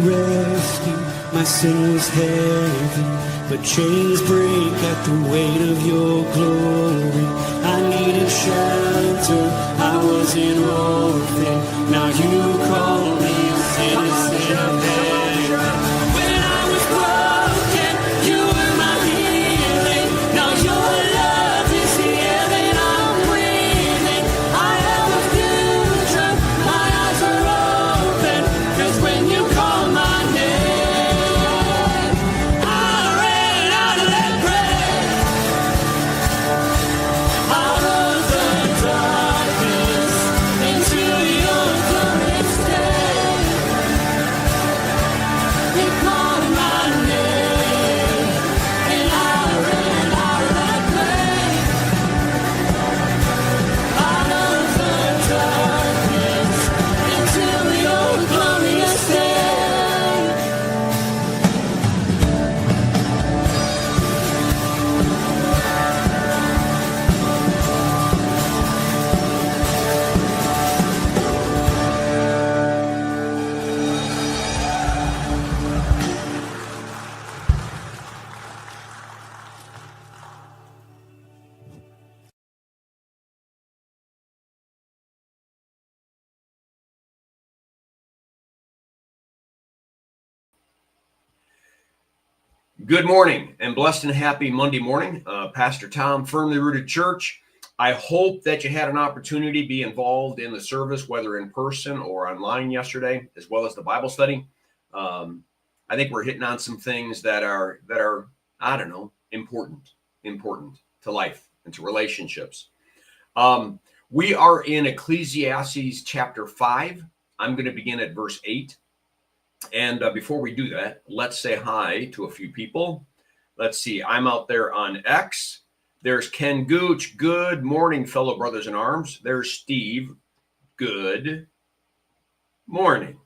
rescue. My sin was heavy, but chains break at the weight of your glory. I needed shelter, I was an orphan. Now you call me a citizen. When I was broken, you were my healing. Now your love is the air that I'm breathing. I have a future, my eyes are open, 'cause when you call my name, I ran out of that grave, out of the darkness, into your glorious day. You called my name, and I ran out of that grave, out of the darkness, into your glorious day. Good morning and blessed and happy Monday morning. Pastor Tom, Firmly Rooted Church. I hope that you had an opportunity to be involved in the service, whether in person or online yesterday, as well as the Bible study. I think we're hitting on some things that are I don't know, important to life and to relationships. We are in Ecclesiastes chapter 5. I'm going to begin at verse 8. And before we do that, let's say hi to a few people. Let's see. I'm out there on X. There's Ken Gooch. Good morning, fellow brothers in arms. There's Steve. Good morning.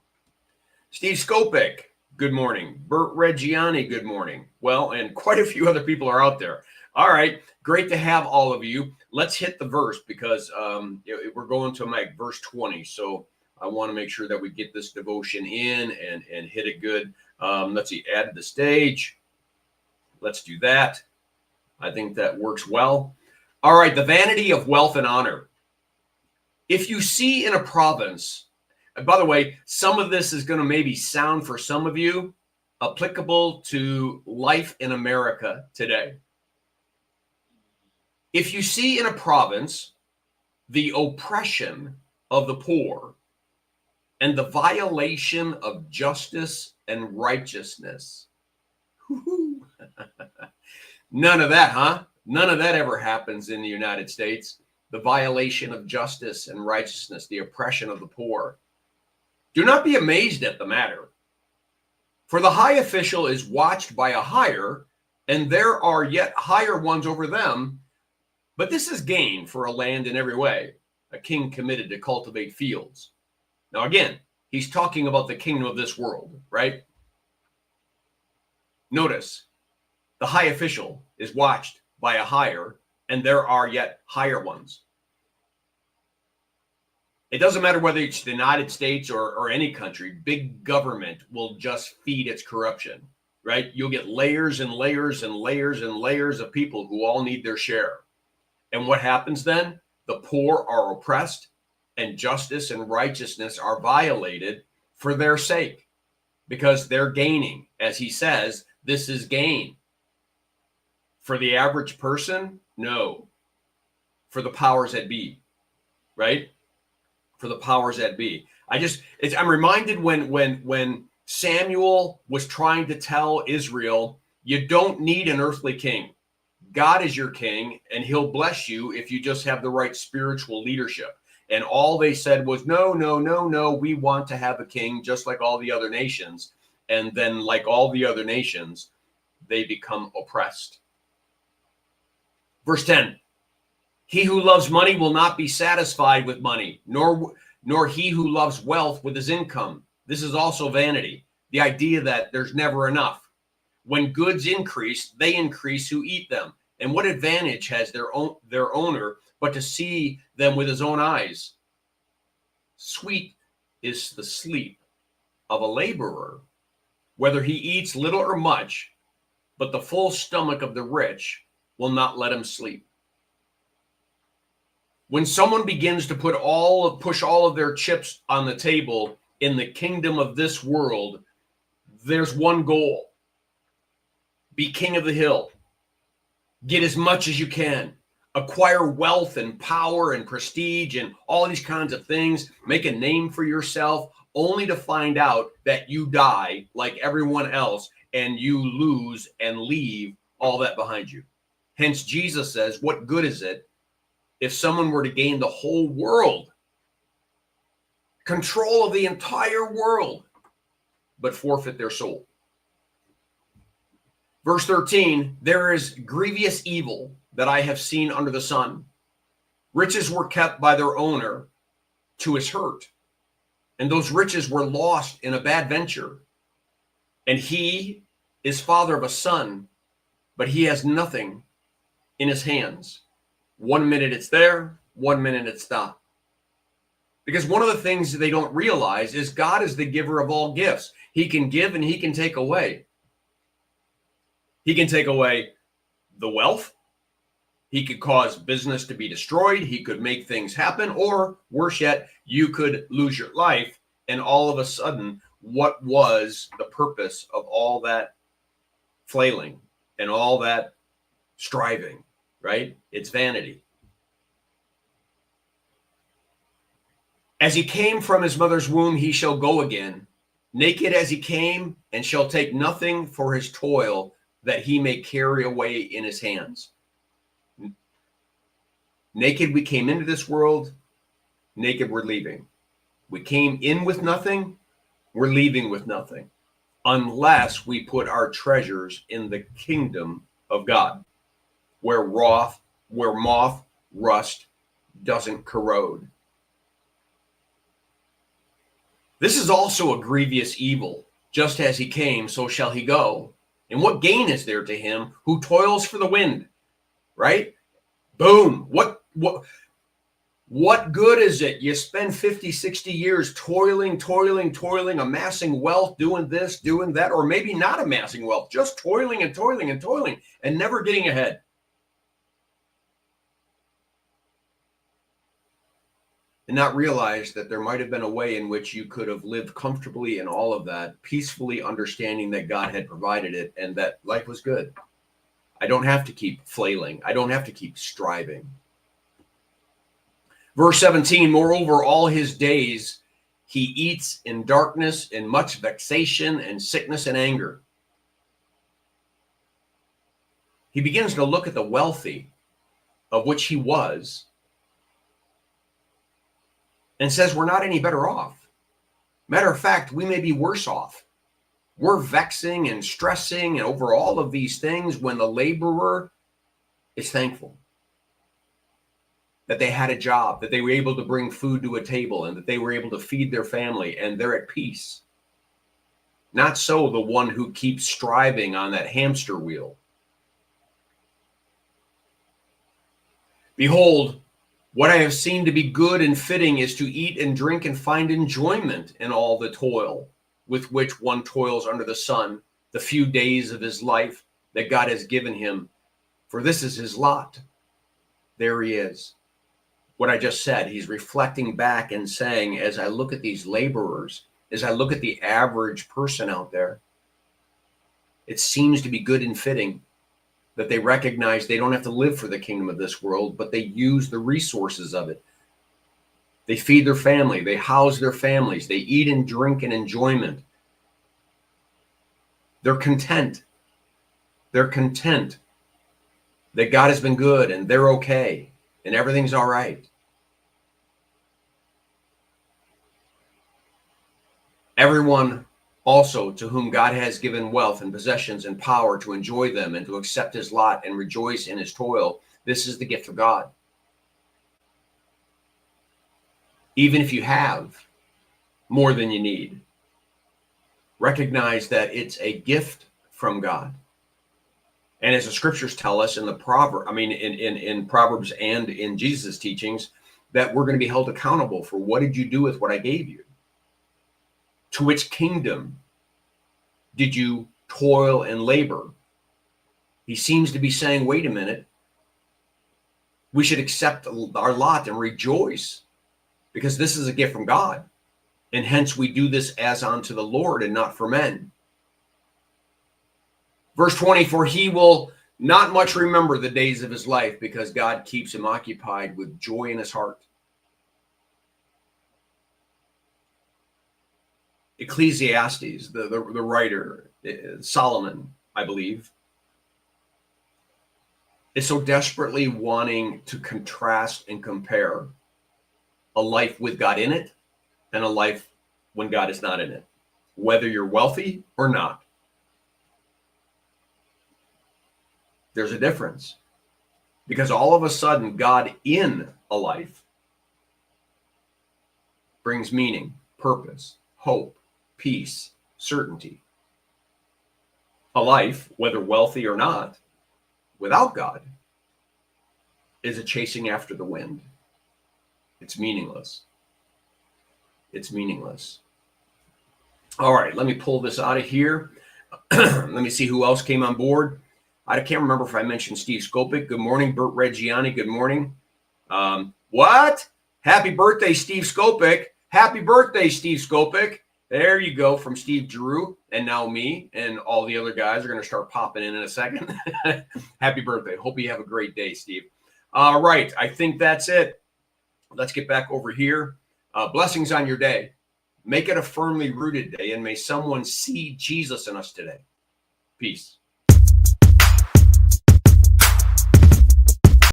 Steve Skopik. Good morning. Bert Reggiani. Good morning. Well, and quite a few other people are out there. All right. Great to have all of you. Let's hit the verse because we're going to my verse 20. So I want to make sure that we get this devotion in and hit it good. Let's see, add to the stage. Let's do that. I think that works well. All right, the vanity of wealth and honor. If you see in a province, and by the way, some of this is going to maybe sound for some of you applicable to life in America today. If you see in a province the oppression of the poor, and the violation of justice and righteousness. None of that, huh? None of that ever happens in the United States. The violation of justice and righteousness, the oppression of the poor. Do not be amazed at the matter. For the high official is watched by a higher, and there are yet higher ones over them. But this is gain for a land in every way, a king committed to cultivate fields. Now, again, he's talking about the kingdom of this world, right? Notice, the high official is watched by a higher, and there are yet higher ones. It doesn't matter whether it's the United States or any country, big government will just feed its corruption, right? You'll get layers and layers and layers and layers of people who all need their share. And what happens then? The poor are oppressed, and justice and righteousness are violated for their sake because they're gaining. As he says, this is gain. For the average person, no. For the powers that be, right? For the powers that be. I'm reminded when Samuel was trying to tell Israel, you don't need an earthly king. God is your king, and he'll bless you if you just have the right spiritual leadership. And all they said was, no, we want to have a king just like all the other nations. And then like all the other nations, they become oppressed. Verse 10, he who loves money will not be satisfied with money, nor he who loves wealth with his income. This is also vanity, the idea that there's never enough. When goods increase, they increase who eat them. And what advantage has their owner but to see them with his own eyes? Sweet is the sleep of a laborer, whether he eats little or much, but the full stomach of the rich will not let him sleep. When someone begins to push all of their chips on the table in the kingdom of this world, there's one goal: be king of the hill. Get as much as you can. Acquire wealth and power and prestige and all these kinds of things. Make a name for yourself, only to find out that you die like everyone else and you lose and leave all that behind you. Hence, Jesus says, what good is it if someone were to gain the whole world, control of the entire world, but forfeit their soul? Verse 13, there is grievous evil that I have seen under the sun. Riches were kept by their owner to his hurt, and those riches were lost in a bad venture. And he is father of a son, but he has nothing in his hands. 1 minute it's there, 1 minute it's not. Because one of the things they don't realize is God is the giver of all gifts. He can give and he can take away. He can take away the wealth. He could cause business to be destroyed. He could make things happen. Or worse yet, you could lose your life. And all of a sudden, what was the purpose of all that flailing and all that striving, right? It's vanity. As he came from his mother's womb, he shall go again, naked as he came, and shall take nothing for his toil that he may carry away in his hands. Naked we came into this world, naked we're leaving. We came in with nothing, we're leaving with nothing, unless we put our treasures in the kingdom of God, where moth, rust doesn't corrode. This is also a grievous evil. Just as he came, so shall he go. And what gain is there to him who toils for the wind? Right? Boom. What good is it? You spend 50, 60 years toiling, amassing wealth, doing this, doing that, or maybe not amassing wealth, just toiling and never getting ahead. And not realize that there might have been a way in which you could have lived comfortably in all of that, peacefully understanding that God had provided it and that life was good. I don't have to keep flailing. I don't have to keep striving. Verse 17, moreover, all his days he eats in darkness, in much vexation and sickness and anger. He begins to look at the wealthy, of which he was, and says we're not any better off. Matter of fact, we may be worse off. We're vexing and stressing and over all of these things when the laborer is thankful that they had a job, that they were able to bring food to a table, and that they were able to feed their family, and they're at peace. Not so the one who keeps striving on that hamster wheel. Behold, what I have seen to be good and fitting is to eat and drink and find enjoyment in all the toil with which one toils under the sun, the few days of his life that God has given him. For this is his lot. There he is. What I just said, he's reflecting back and saying, as I look at these laborers, as I look at the average person out there, it seems to be good and fitting that they recognize they don't have to live for the kingdom of this world, but they use the resources of it. They feed their family. They house their families. They eat and drink in enjoyment. They're content. They're content that God has been good and they're okay and everything's all right. Everyone also to whom God has given wealth and possessions and power to enjoy them and to accept his lot and rejoice in his toil, this is the gift of God. Even if you have more than you need, recognize that it's a gift from God. And as the scriptures tell us in the in Proverbs and in Jesus' teachings, that we're going to be held accountable for what did you do with what I gave you? To which kingdom Did you toil and labor? He seems to be saying, wait a minute. We should accept our lot and rejoice because this is a gift from God. And hence we do this as unto the Lord and not for men. Verse 20, for he will not much remember the days of his life because God keeps him occupied with joy in his heart. Ecclesiastes, the writer, Solomon, I believe, is so desperately wanting to contrast and compare a life with God in it and a life when God is not in it, whether you're wealthy or not. There's a difference because all of a sudden God in a life brings meaning, purpose, hope, peace, certainty. A life, whether wealthy or not, without God is a chasing after the wind. It's meaningless. It's meaningless. All right, let me pull this out of here. Let me see who else came on board. I can't remember if I mentioned Steve Skopik. Good morning, Bert Reggiani. Good morning. What? Happy birthday, Steve Skopik. Happy birthday, Steve Skopik. There you go from Steve Drew and now me and all the other guys are going to start popping in a second. Happy birthday. Hope you have a great day, Steve. All right. I think that's it. Let's get back over here. Blessings on your day. Make it a firmly rooted day and may someone see Jesus in us today. Peace.